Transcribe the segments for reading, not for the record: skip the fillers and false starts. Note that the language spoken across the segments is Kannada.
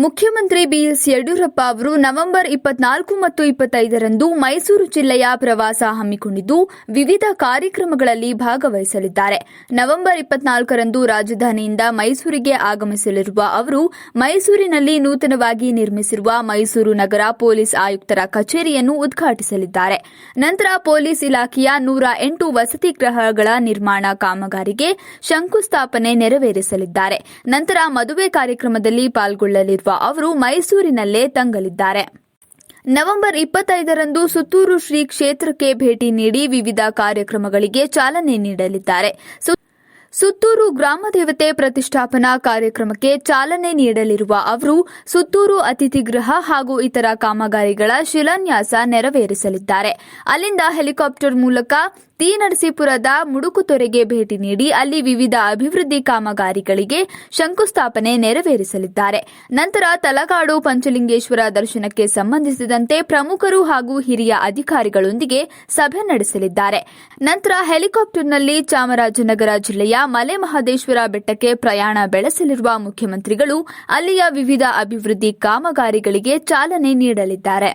ಮುಖ್ಯಮಂತ್ರಿ ಬಿಎಸ್ ಯಡಿಯೂರಪ್ಪ ಅವರು ನವೆಂಬರ್ 24 ಮತ್ತು 25ರಂದು ಮೈಸೂರು ಜಿಲ್ಲೆಯ ಪ್ರವಾಸ ಹಮ್ಮಿಕೊಂಡಿದ್ದು ವಿವಿಧ ಕಾರ್ಯಕ್ರಮಗಳಲ್ಲಿ ಭಾಗವಹಿಸಲಿದ್ದಾರೆ. ನವೆಂಬರ್ 24ರಂದು ರಾಜಧಾನಿಯಿಂದ ಮೈಸೂರಿಗೆ ಆಗಮಿಸಲಿರುವ ಅವರು ಮೈಸೂರಿನಲ್ಲಿ ನೂತನವಾಗಿ ನಿರ್ಮಿಸಿರುವ ಮೈಸೂರು ನಗರ ಪೊಲೀಸ್ ಆಯುಕ್ತರ ಕಚೇರಿಯನ್ನು ಉದ್ಘಾಟಿಸಲಿದ್ದಾರೆ. ನಂತರ ಪೊಲೀಸ್ ಇಲಾಖೆಯ 108 ವಸತಿ ಗೃಹಗಳ ನಿರ್ಮಾಣ ಕಾಮಗಾರಿಗೆ ಶಂಕುಸ್ಥಾಪನೆ ನೆರವೇರಿಸಲಿದ್ದಾರೆ. ನಂತರ ಮದುವೆ ಕಾರ್ಯಕ್ರಮದಲ್ಲಿ ಪಾಲ್ಗೊಳ್ಳಲಿರುವ ಅವರು ಮೈಸೂರಿನಲ್ಲೇ ತಂಗಲಿದ್ದಾರೆ. ನವೆಂಬರ್ 25ರಂದು ಸುತ್ತೂರು ಶ್ರೀ ಕ್ಷೇತ್ರಕ್ಕೆ ಭೇಟಿ ನೀಡಿ ವಿವಿಧ ಕಾರ್ಯಕ್ರಮಗಳಿಗೆ ಚಾಲನೆ ನೀಡಲಿದ್ದಾರೆ. ಸುತ್ತೂರು ಗ್ರಾಮದೇವತೆ ಪ್ರತಿಷ್ಠಾಪನಾ ಕಾರ್ಯಕ್ರಮಕ್ಕೆ ಚಾಲನೆ ನೀಡಲಿರುವ ಅವರು ಸುತ್ತೂರು ಅತಿಥಿ ಗೃಹ ಹಾಗೂ ಇತರ ಕಾಮಗಾರಿಗಳ ಶಿಲಾನ್ಯಾಸ ನೆರವೇರಿಸಲಿದ್ದಾರೆ. ಅಲ್ಲಿಂದ ಹೆಲಿಕಾಪ್ಟರ್ ಮೂಲಕ ತಿ ನರಸೀಪುರದ ಮುಡುಕುತೊರೆಗೆ ಭೇಟಿ ನೀಡಿ ಅಲ್ಲಿ ವಿವಿಧ ಅಭಿವೃದ್ಧಿ ಕಾಮಗಾರಿಗಳಿಗೆ ಶಂಕುಸ್ಥಾಪನೆ ನೆರವೇರಿಸಲಿದ್ದಾರೆ. ನಂತರ ತಲಕಾಡು ಪಂಚಲಿಂಗೇಶ್ವರ ದರ್ಶನಕ್ಕೆ ಸಂಬಂಧಿಸಿದಂತೆ ಪ್ರಮುಖರು ಹಾಗೂ ಹಿರಿಯ ಅಧಿಕಾರಿಗಳೊಂದಿಗೆ ಸಭೆ ನಡೆಸಲಿದ್ದಾರೆ. ನಂತರ ಹೆಲಿಕಾಪ್ಟರ್ನಲ್ಲಿ ಚಾಮರಾಜನಗರ ಜಿಲ್ಲೆಯ ಮಲೆ ಮಹದೇಶ್ವರ ಬೆಟ್ಟಕ್ಕೆ ಪ್ರಯಾಣ ಬೆಳೆಸಲಿರುವ ಮುಖ್ಯಮಂತ್ರಿಗಳು ಅಲ್ಲಿಯ ವಿವಿಧ ಅಭಿವೃದ್ಧಿ ಕಾಮಗಾರಿಗಳಿಗೆ ಚಾಲನೆ ನೀಡಲಿದ್ದಾರೆ.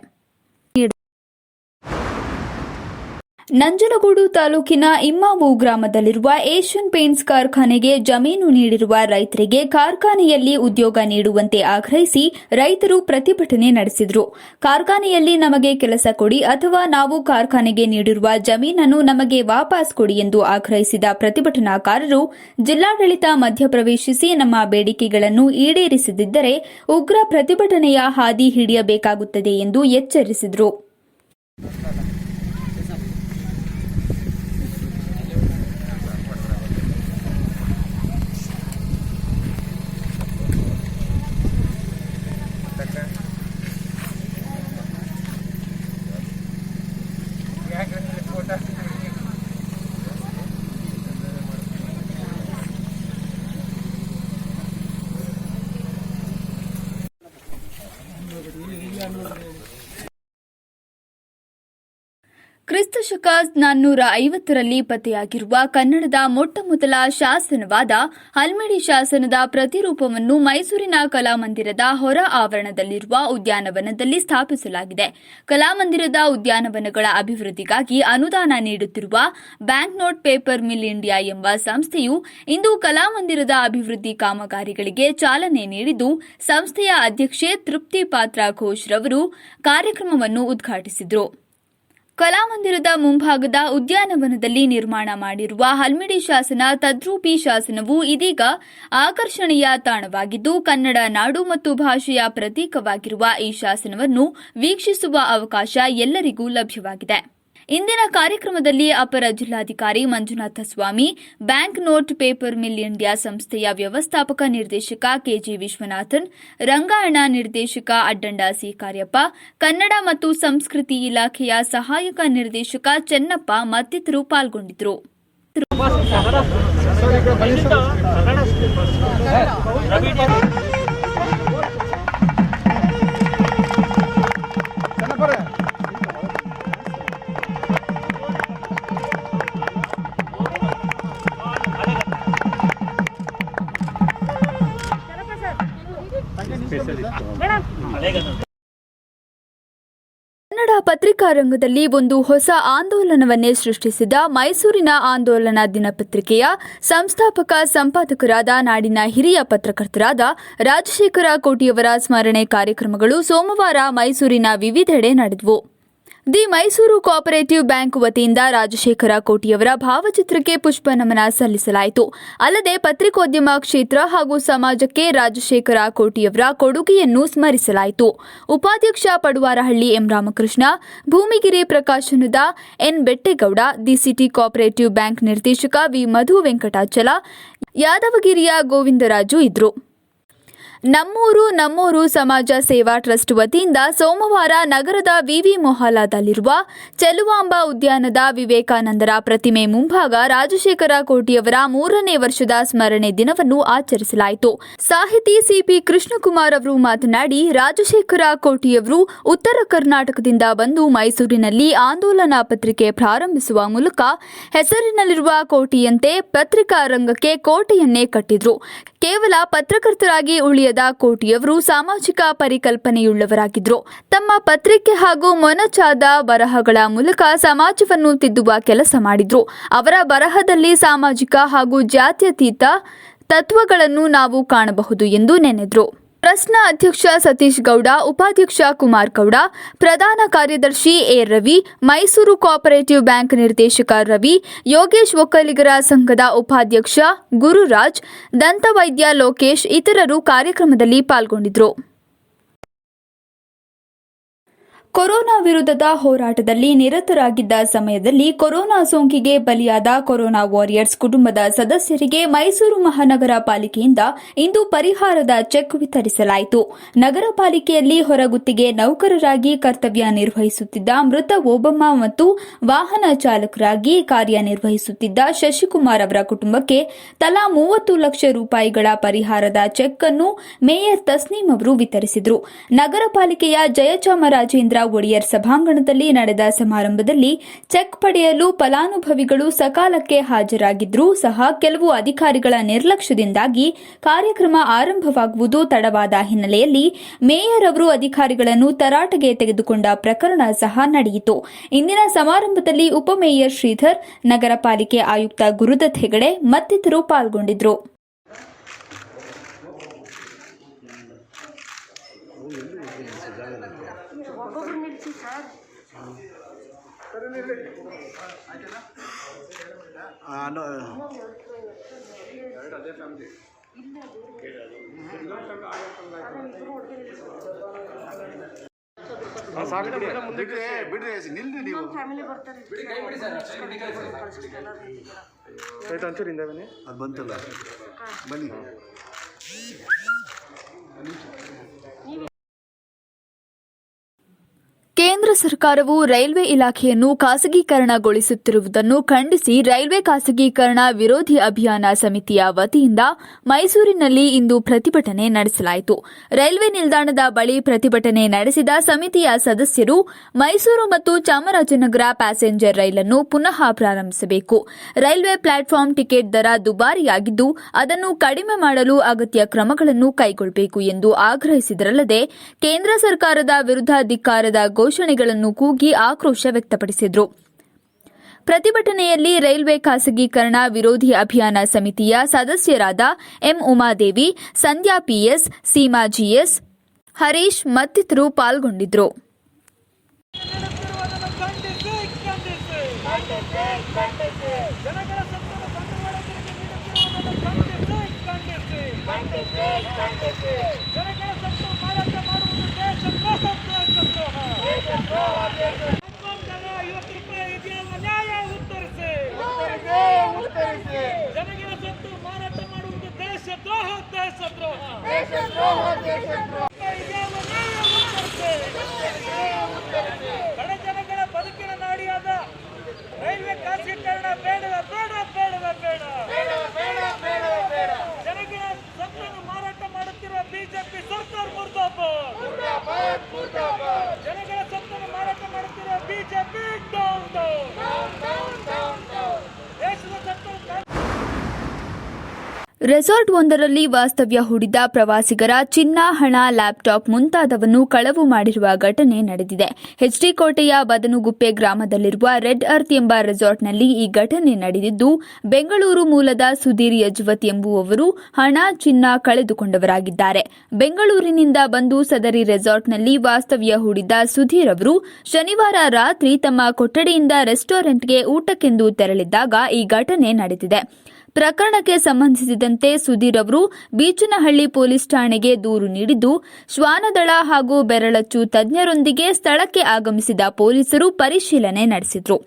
ನಂಜನಗೂಡು ತಾಲೂಕಿನ ಇಮ್ಮಾವು ಗ್ರಾಮದಲ್ಲಿರುವ ಏಷ್ಯನ್ ಪೇಂಟ್ಸ್ ಕಾರ್ಖಾನೆಗೆ ಜಮೀನು ನೀಡಿರುವ ರೈತರಿಗೆ ಕಾರ್ಖಾನೆಯಲ್ಲಿ ಉದ್ಯೋಗ ನೀಡುವಂತೆ ಆಗ್ರಹಿಸಿ ರೈತರು ಪ್ರತಿಭಟನೆ ನಡೆಸಿದರು. ಕಾರ್ಖಾನೆಯಲ್ಲಿ ನಮಗೆ ಕೆಲಸ ಕೊಡಿ ಅಥವಾ ನಾವು ಕಾರ್ಖಾನೆಗೆ ನೀಡಿರುವ ಜಮೀನನ್ನು ನಮಗೆ ವಾಪಸ್ ಕೊಡಿ ಎಂದು ಆಗ್ರಹಿಸಿದ ಪ್ರತಿಭಟನಾಕಾರರು ಜಿಲ್ಲಾಡಳಿತ ಮಧ್ಯಪ್ರವೇಶಿಸಿ ನಮ್ಮ ಬೇಡಿಕೆಗಳನ್ನು ಈಡೇರಿಸದಿದ್ದರೆ ಉಗ್ರ ಪ್ರತಿಭಟನೆಯ ಹಾದಿ ಹಿಡಿಯಬೇಕಾಗುತ್ತದೆ ಎಂದು ಎಚ್ಚರಿಸಿದರು. ಕ್ರಿಸ್ತಶಕ 450ರಲ್ಲಿ ಪತ್ತೆಯಾಗಿರುವ ಕನ್ನಡದ ಮೊಟ್ಟಮೊದಲ ಶಾಸನವಾದ ಹಲ್ಮಿಡಿ ಶಾಸನದ ಪ್ರತಿರೂಪವನ್ನು ಮೈಸೂರಿನ ಕಲಾಮಂದಿರದ ಹೊರ ಆವರಣದಲ್ಲಿರುವ ಉದ್ಯಾನವನದಲ್ಲಿ ಸ್ಥಾಪಿಸಲಾಗಿದೆ. ಕಲಾಮಂದಿರದ ಉದ್ಯಾನವನಗಳ ಅಭಿವೃದ್ಧಿಗಾಗಿ ಅನುದಾನ ನೀಡುತ್ತಿರುವ bank note paper mill India ಎಂಬ ಸಂಸ್ಥೆಯು ಇಂದು ಕಲಾಮಂದಿರದ ಅಭಿವೃದ್ಧಿ ಕಾಮಗಾರಿಗಳಿಗೆ ಚಾಲನೆ ನೀಡಿದ್ದು, ಸಂಸ್ಥೆಯ ಅಧ್ಯಕ್ಷೆ ತೃಪ್ತಿ ಪಾತ್ರ ಘೋಷ್ ರವರು ಕಾರ್ಯಕ್ರಮವನ್ನು ಉದ್ಘಾಟಿಸಿದರು. ಕಲಾಮಂದಿರದ ಮುಂಭಾಗದ ಉದ್ಯಾನವನದಲ್ಲಿ ನಿರ್ಮಾಣ ಮಾಡಿರುವ ಹಲ್ಮಿಡಿ ಶಾಸನ ತದ್ರೂಪಿ ಶಾಸನವು ಇದೀಗ ಆಕರ್ಷಣೆಯ ತಾಣವಾಗಿದ್ದು, ಕನ್ನಡ ನಾಡು ಮತ್ತು ಭಾಷೆಯ ಪ್ರತೀಕವಾಗಿರುವ ಈ ಶಾಸನವನ್ನು ವೀಕ್ಷಿಸುವ ಅವಕಾಶ ಎಲ್ಲರಿಗೂ ಲಭ್ಯವಾಗಿದೆ. ಇಂದಿನ ಕಾರ್ಯಕ್ರಮದಲ್ಲಿ ಅಪರ ಜಿಲ್ಲಾಧಿಕಾರಿ Manjunatha Swamy, bank note paper mill India ಸಂಸ್ಥೆಯ ವ್ಯವಸ್ಥಾಪಕ ನಿರ್ದೇಶಕ ಕೆಜಿ ವಿಶ್ವನಾಥನ್, ರಂಗಾಯಣ ನಿರ್ದೇಶಕ ಅಡ್ಡಂಡ ಸಿ ಕಾರ್ಯಪ್ಪ, ಕನ್ನಡ ಮತ್ತು ಸಂಸ್ಕೃತಿ ಇಲಾಖೆಯ ಸಹಾಯಕ ನಿರ್ದೇಶಕ ಚೆನ್ನಪ್ಪ ಮತ್ತಿತರರು ಪಾಲ್ಗೊಂಡಿದ್ದರು. ಕನ್ನಡ ಪತ್ರಿಕಾ ರಂಗದಲ್ಲಿ ಒಂದು ಹೊಸ ಆಂದೋಲನವನ್ನೇ ಸೃಷ್ಟಿಸಿದ ಮೈಸೂರಿನ ಆಂದೋಲನ ದಿನಪತ್ರಿಕೆಯ ಸಂಸ್ಥಾಪಕ ಸಂಪಾದಕರಾದ ನಾಡಿನ ಹಿರಿಯ ಪತ್ರಕರ್ತರಾದ ರಾಜಶೇಖರ ಕೋಟಿಯವರ ಸ್ಮರಣೆ ಕಾರ್ಯಕ್ರಮಗಳು ಸೋಮವಾರ ಮೈಸೂರಿನ ವಿವಿಧೆಡೆ ನಡೆದವು. ದಿ ಮೈಸೂರು ಕೋಆಪರೇಟಿವ್ ಬ್ಯಾಂಕ್ ವತಿಯಿಂದ ರಾಜಶೇಖರ ಕೋಟಿಯವರ ಭಾವಚಿತ್ರಕ್ಕೆ ಪುಷ್ಪ ನಮನ ಸಲ್ಲಿಸಲಾಯಿತು. ಅಲ್ಲದೆ ಪತ್ರಿಕೋದ್ಯಮ ಕ್ಷೇತ್ರ ಹಾಗೂ ಸಮಾಜಕ್ಕೆ ರಾಜಶೇಖರ ಕೋಟಿಯವರ ಕೊಡುಗೆಯನ್ನು ಸ್ಮರಿಸಲಾಯಿತು. ಉಪಾಧ್ಯಕ್ಷ ಪಡುವಾರಹಳ್ಳಿ ಎಂ ರಾಮಕೃಷ್ಣ, ಭೂಮಿಗಿರಿ ಪ್ರಕಾಶನದ N Bettegowda, the city cooperative bank ನಿರ್ದೇಶಕ ವಿ ಮಧು ವೆಂಕಟಾಚಲ, ಯಾದವಗಿರಿಯ ಗೋವಿಂದರಾಜು ಇದ್ದರು. ನಮ್ಮೂರು ಸಮಾಜ ಸೇವಾ ಟ್ರಸ್ಟ್ ವತಿಯಿಂದ ಸೋಮವಾರ ನಗರದ ವಿವಿ ಮೊಹಲ್ಲಾದಲ್ಲಿರುವ ಚೆಲುವಾಂಬ ಉದ್ಯಾನದ ವಿವೇಕಾನಂದರ ಪ್ರತಿಮೆ ಮುಂಭಾಗ ರಾಜಶೇಖರ ಕೋಟಿಯವರ 3ನೇ ವರ್ಷದ ಸ್ಮರಣೆ ದಿನವನ್ನು ಆಚರಿಸಲಾಯಿತು. ಸಾಹಿತಿ ಸಿಪಿ ಕೃಷ್ಣಕುಮಾರ್ ಅವರು ಮಾತನಾಡಿ, ರಾಜಶೇಖರ ಕೋಟಿಯವರು ಉತ್ತರ ಕರ್ನಾಟಕದಿಂದ ಬಂದು ಮೈಸೂರಿನಲ್ಲಿ ಆಂದೋಲನ ಪತ್ರಿಕೆ ಪ್ರಾರಂಭಿಸುವ ಮೂಲಕ ಹೆಸರಿನಲ್ಲಿರುವ ಕೋಟೆಯಂತೆ ಪತ್ರಿಕಾ ರಂಗಕ್ಕೆ ಕೋಟೆಯನ್ನೇ ಕಟ್ಟಿದ್ರು. ಕೇವಲ ಪತ್ರಕರ್ತರಾಗಿ ಉಳಿಯದ ಕೋಟಿಯವರು ಸಾಮಾಜಿಕ ಪರಿಕಲ್ಪನೆಯುಳ್ಳವರಾಗಿದ್ದರು. ತಮ್ಮ ಪತ್ರಿಕೆ ಹಾಗೂ ಮೊನಚಾದ ಬರಹಗಳ ಮೂಲಕ ಸಮಾಜವನ್ನು ತಿದ್ದುವ ಕೆಲಸ ಮಾಡಿದ್ರು. ಅವರ ಬರಹದಲ್ಲಿ ಸಾಮಾಜಿಕ ಹಾಗೂ ಜಾತ್ಯತೀತ ತತ್ವಗಳನ್ನು ನಾವು ಕಾಣಬಹುದು ಎಂದು ನೆನೆದರು. ಟ್ರಸ್ಟ್ನ ಅಧ್ಯಕ್ಷ ಸತೀಶ್ ಗೌಡ, ಉಪಾಧ್ಯಕ್ಷ ಕುಮಾರ್ ಗೌಡ, ಪ್ರಧಾನ ಕಾರ್ಯದರ್ಶಿ A Ravi, Mysuru cooperative bank ನಿರ್ದೇಶಕ ರವಿ, ಯೋಗೇಶ್ ಒಕ್ಕಲಿಗರ ಸಂಘದ ಉಪಾಧ್ಯಕ್ಷ ಗುರುರಾಜ್, ದಂತವೈದ್ಯ ಲೋಕೇಶ್ ಇತರರು ಕಾರ್ಯಕ್ರಮದಲ್ಲಿ ಪಾಲ್ಗೊಂಡಿದ್ದರು. ಕೊರೋನಾ ವಿರುದ್ಧದ ಹೋರಾಟದಲ್ಲಿ ನಿರತರಾಗಿದ್ದ ಸಮಯದಲ್ಲಿ ಕೊರೋನಾ ಸೋಂಕಿಗೆ ಬಲಿಯಾದ ಕೊರೋನಾ ವಾರಿಯರ್ಸ್ ಕುಟುಂಬದ ಸದಸ್ಯರಿಗೆ ಮೈಸೂರು ಮಹಾನಗರ ಪಾಲಿಕೆಯಿಂದ ಇಂದು ಪರಿಹಾರದ ಚೆಕ್ ವಿತರಿಸಲಾಯಿತು. ನಗರ ಪಾಲಿಕೆಯಲ್ಲಿ ಹೊರಗುತ್ತಿಗೆ ನೌಕರರಾಗಿ ಕರ್ತವ್ಯ ನಿರ್ವಹಿಸುತ್ತಿದ್ದ ಮೃತ ಓಬಮ್ಮ ಮತ್ತು ವಾಹನ ಚಾಲಕರಾಗಿ ಕಾರ್ಯನಿರ್ವಹಿಸುತ್ತಿದ್ದ ಶಶಿಕುಮಾರ್ ಅವರ ಕುಟುಂಬಕ್ಕೆ ತಲಾ 30 ಲಕ್ಷ ರೂಪಾಯಿಗಳ ಪರಿಹಾರದ ಚೆಕ್ ಅನ್ನು ಮೇಯರ್ ತಸ್ನೀಂ ಅವರು ವಿತರಿಸಿದರು. ನಗರ ಪಾಲಿಕೆಯ ಜಯಚಾಮರಾಜೇಂದ್ರ ಒಡೆಯರ್ ಸಭಾಂಗಣದಲ್ಲಿ ನಡೆದ ಸಮಾರಂಭದಲ್ಲಿ ಚೆಕ್ ಪಡೆಯಲು ಫಲಾನುಭವಿಗಳು ಸಕಾಲಕ್ಕೆ ಹಾಜರಾಗಿದ್ದರೂ ಸಹ ಕೆಲವು ಅಧಿಕಾರಿಗಳ ನಿರ್ಲಕ್ಷ್ಯದಿಂದಾಗಿ ಕಾರ್ಯಕ್ರಮ ಆರಂಭವಾಗುವುದು ತಡವಾದ ಹಿನ್ನೆಲೆಯಲ್ಲಿ ಮೇಯರ್ ಅವರು ಅಧಿಕಾರಿಗಳನ್ನು ತರಾಟೆಗೆ ತೆಗೆದುಕೊಂಡ ಪ್ರಕರಣ ಸಹ ನಡೆಯಿತು. ಇಂದಿನ ಸಮಾರಂಭದಲ್ಲಿ ಉಪಮೇಯರ್ ಶ್ರೀಧರ್, ನಗರ ಪಾಲಿಕೆ ಆಯುಕ್ತ ಗುರುದತ್ ಹೆಗಡೆ ಮತ್ತಿತರರು ಪಾಲ್ಗೊಂಡಿದ್ದರು. ಅದು ಬಂತಲ್ಲ ಬನ್ನಿ. ಕೇಂದ್ರ ಸರ್ಕಾರವು ರೈಲ್ವೆ ಇಲಾಖೆಯನ್ನು ಖಾಸಗೀಕರಣಗೊಳಿಸುತ್ತಿರುವುದನ್ನು ಖಂಡಿಸಿ ರೈಲ್ವೆ ಖಾಸಗೀಕರಣ ವಿರೋಧಿ ಅಭಿಯಾನ ಸಮಿತಿಯ ವತಿಯಿಂದ ಮೈಸೂರಿನಲ್ಲಿ ಇಂದು ಪ್ರತಿಭಟನೆ ನಡೆಸಲಾಯಿತು. ರೈಲ್ವೆ ನಿಲ್ದಾಣದ ಬಳಿ ಪ್ರತಿಭಟನೆ ನಡೆಸಿದ ಸಮಿತಿಯ ಸದಸ್ಯರು ಮೈಸೂರು ಮತ್ತು ಚಾಮರಾಜನಗರ ಪ್ಯಾಸೆಂಜರ್ ರೈಲನ್ನು ಪುನಃ ಪ್ರಾರಂಭಿಸಬೇಕು, ರೈಲ್ವೆ ಪ್ಲಾಟ್ಫಾರ್ಮ್ ಟಿಕೆಟ್ ದರ ದುಬಾರಿಯಾಗಿದ್ದು ಅದನ್ನು ಕಡಿಮೆ ಮಾಡಲು ಅಗತ್ಯ ಕ್ರಮಗಳನ್ನು ಕೈಗೊಳ್ಳಬೇಕು ಎಂದು ಆಗ್ರಹಿಸಿದರಲ್ಲದೆ ಕೇಂದ್ರ ಸರ್ಕಾರದ ವಿರುದ್ಧ ಧಿಕ್ಕಾರದ ಘೋಷಣೆಗಳನ್ನು ಕೂಗಿ ಆಕ್ರೋಶ ವ್ಯಕ್ತಪಡಿಸಿದರು. ಪ್ರತಿಭಟನೆಯಲ್ಲಿ ರೈಲ್ವೆ ಖಾಸಗೀಕರಣ ವಿರೋಧಿ ಅಭಿಯಾನ ಸಮಿತಿಯ ಸದಸ್ಯರಾದ ಎಂ ಉಮಾದೇವಿ, ಸಂಧ್ಯಾ ಪಿಎಸ್, ಸೀಮಾ ಜಿಎಸ್, ಹರೀಶ್ ಮತ್ತಿತರರು ಪಾಲ್ಗೊಂಡಿದ್ದರು. ಬಡಜನಗಳ ಬದುಕಿನ ನಾಡಿಯಾದ ರೈಲ್ವೆ ಖಾಸಗೀಕರಣ ಬೇಡವೇ ಬೇಡ. ಜನಗಳ ಸತ್ತನ್ನು ಮಾರಾಟ ಮಾಡುತ್ತಿರುವ ಬಿಜೆಪಿ ಸರ್ಕಾರ ಮುರ್ದಾಬಾದ್. ಜನಗಳ ಸತ್ತನ್ನು ಮಾರಾಟ ಮಾಡುತ್ತಿರುವ ಬಿಜೆಪಿ ಡೌನ್. ದೇಶದ ಸತ್ತ ರೆಸಾರ್ಟ್ ಒಂದರಲ್ಲಿ ವಾಸ್ತವ್ಯ ಹೂಡಿದ್ದ ಪ್ರವಾಸಿಗರ ಚಿನ್ನ, ಹಣ, ಲ್ಯಾಪ್ಟಾಪ್ ಮುಂತಾದವನ್ನು ಕಳವು ಮಾಡಿರುವ ಘಟನೆ ನಡೆದಿದೆ. ಎಚ್ಡಿ ಕೋಟೆಯ ಬದನುಗುಪ್ಪೆ ಗ್ರಾಮದಲ್ಲಿರುವ ರೆಡ್ ಅರ್ತ್ ಎಂಬ ರೆಸಾರ್ಟ್ನಲ್ಲಿ ಈ ಘಟನೆ ನಡೆದಿದ್ದು, ಬೆಂಗಳೂರು ಮೂಲದ ಸುಧೀರ್ ಯಜ್ವತ್ ಎಂಬುವವರು ಹಣ, ಚಿನ್ನ ಕಳೆದುಕೊಂಡವರಾಗಿದ್ದಾರೆ. ಬೆಂಗಳೂರಿನಿಂದ ಬಂದು ಸದರಿ ರೆಸಾರ್ಟ್ನಲ್ಲಿ ವಾಸ್ತವ್ಯ ಹೂಡಿದ್ದ ಸುಧೀರ್ ಅವರು ಶನಿವಾರ ರಾತ್ರಿ ತಮ್ಮ ಕೊಠಡಿಯಿಂದ ರೆಸ್ಟೋರೆಂಟ್ಗೆ ಊಟಕ್ಕೆಂದು ತೆರಳಿದ್ದಾಗ ಈ ಘಟನೆ ನಡೆದಿದೆ. ಪ್ರಕರಣಕ್ಕೆ ಸಂಬಂಧಿಸಿದಂತೆ ಸುಧೀರ್ ಅವರು ಬೀಚನಹಳ್ಳಿ ಪೊಲೀಸ್ ಠಾಣೆಗೆ ದೂರು ನೀಡಿದ್ದು, ಶ್ವಾನದಳ ಹಾಗೂ ಬೆರಳಚ್ಚು ತಜ್ಞರೊಂದಿಗೆ ಸ್ಥಳಕ್ಕೆ ಆಗಮಿಸಿದ ಪೊಲೀಸರು ಪರಿಶೀಲನೆ ನಡೆಸಿದರು.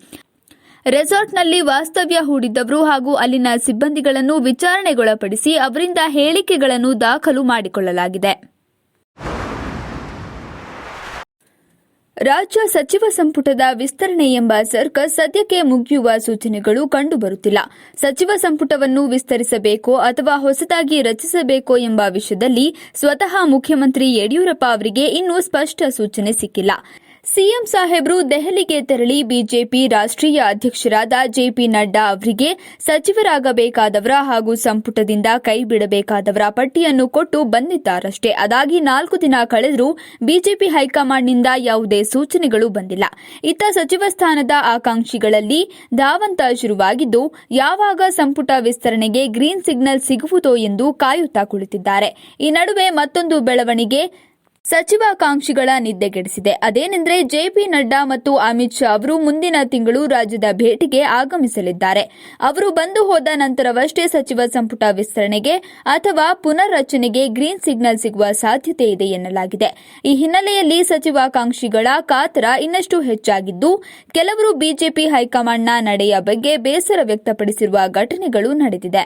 ರೆಸಾರ್ಟ್ನಲ್ಲಿ ವಾಸ್ತವ್ಯ ಹೂಡಿದ್ದವರು ಹಾಗೂ ಅಲ್ಲಿನ ಸಿಬ್ಬಂದಿಗಳನ್ನು ವಿಚಾರಣೆಗೊಳಪಡಿಸಿ ಅವರಿಂದ ಹೇಳಿಕೆಗಳನ್ನು ದಾಖಲು ಮಾಡಿಕೊಳ್ಳಲಾಗಿದೆ. ರಾಜ್ಯ ಸಚಿವ ಸಂಪುಟದ ವಿಸ್ತರಣೆ ಎಂಬ ಸರ್ಕಸ್ ಸದ್ಯಕ್ಕೆ ಮುಗಿಯುವ ಸೂಚನೆಗಳು ಕಂಡುಬರುತ್ತಿಲ್ಲ. ಸಚಿವ ಸಂಪುಟವನ್ನು ವಿಸ್ತರಿಸಬೇಕೋ ಅಥವಾ ಹೊಸದಾಗಿ ರಚಿಸಬೇಕೋ ಎಂಬ ವಿಷಯದಲ್ಲಿ ಸ್ವತಃ ಮುಖ್ಯಮಂತ್ರಿ ಯಡಿಯೂರಪ್ಪ ಅವರಿಗೆ ಇನ್ನೂ ಸ್ಪಷ್ಟ ಸೂಚನೆ ಸಿಕ್ಕಿಲ್ಲ. ಸಿಎಂ ಸಾಹೇಬ್ರು ದೆಹಲಿಗೆ ತೆರಳಿ ಬಿಜೆಪಿ ರಾಷ್ಟ್ರೀಯ ಅಧ್ಯಕ್ಷರಾದ ಜೆಪಿ ನಡ್ಡಾ ಅವರಿಗೆ ಸಚಿವರಾಗಬೇಕಾದವರ ಹಾಗೂ ಸಂಪುಟದಿಂದ ಕೈಬಿಡಬೇಕಾದವರ ಪಟ್ಟಿಯನ್ನು ಕೊಟ್ಟು ಬಂದಿದ್ದಾರಷ್ಟೇ. ಅದಾಗಿ 4 ದಿನ ಕಳೆದರೂ ಬಿಜೆಪಿ ಹೈಕಮಾಂಡ್ನಿಂದ ಯಾವುದೇ ಸೂಚನೆಗಳು ಬಂದಿಲ್ಲ. ಇತ್ತ ಸಚಿವ ಸ್ಥಾನದ ಆಕಾಂಕ್ಷಿಗಳಲ್ಲಿ ಧಾವಂತ ಶುರುವಾಗಿದ್ದು, ಯಾವಾಗ ಸಂಪುಟ ವಿಸ್ತರಣೆಗೆ ಗ್ರೀನ್ ಸಿಗ್ನಲ್ ಸಿಗುವುದೋ ಎಂದು ಕಾಯುತ್ತಾ ಕುಳಿತಿದ್ದಾರೆ. ಈ ನಡುವೆ ಮತ್ತೊಂದು ಬೆಳವಣಿಗೆ ಸಚಿವಾಕಾಂಕ್ಷಿಗಳ ನಿದ್ದೆಗೆಡಿಸಿದೆ. ಅದೇನೆಂದರೆ ಜೆಪಿ ನಡ್ಡಾ ಮತ್ತು ಅಮಿತ್ ಶಾ ಅವರು ಮುಂದಿನ ತಿಂಗಳು ರಾಜ್ಯದ ಭೇಟಿಗೆ ಆಗಮಿಸಲಿದ್ದಾರೆ. ಅವರು ಬಂದು ಹೋದ ನಂತರವಷ್ಟೇ ಸಚಿವ ಸಂಪುಟ ವಿಸ್ತರಣೆಗೆ ಅಥವಾ ಪುನರ್ರಚನೆಗೆ ಗ್ರೀನ್ ಸಿಗ್ನಲ್ ಸಿಗುವ ಸಾಧ್ಯತೆ ಇದೆ ಎನ್ನಲಾಗಿದೆ. ಈ ಹಿನ್ನೆಲೆಯಲ್ಲಿ ಸಚಿವಾಕಾಂಕ್ಷಿಗಳ ಕಾತರ ಇನ್ನಷ್ಟು ಹೆಚ್ಚಾಗಿದ್ದು, ಕೆಲವರು ಬಿಜೆಪಿ ಹೈಕಮಾಂಡ್ನ ನಡೆಯ ಬಗ್ಗೆ ಬೇಸರ ವ್ಯಕ್ತಪಡಿಸಿರುವ ಘಟನೆಗಳು ನಡೆದಿದೆ.